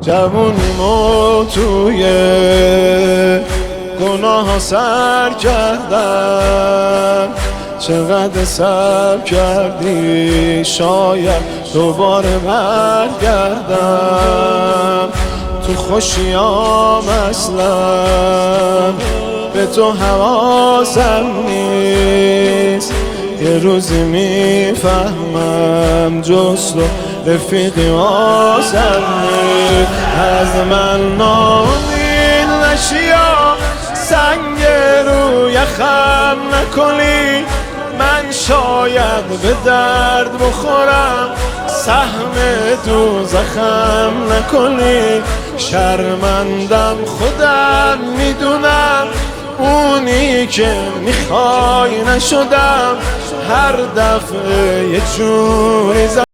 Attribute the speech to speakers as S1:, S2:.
S1: جوونیمو توی گناه سر کردم، چقدر صبر کردی شاید دوباره برگردم. تو خوشیام اصلا به تو حواسم نیست، یه روزی میفهمم جز تو رفیقی واسم نیست. از من نامید نشی یا سنگ رو یخم نکنی، من شاید به درد بخورم سهم دوزخم نکنی. شرمندم خودم میدونم، اونی که میخوای نشدم، هر دفعه یه جوری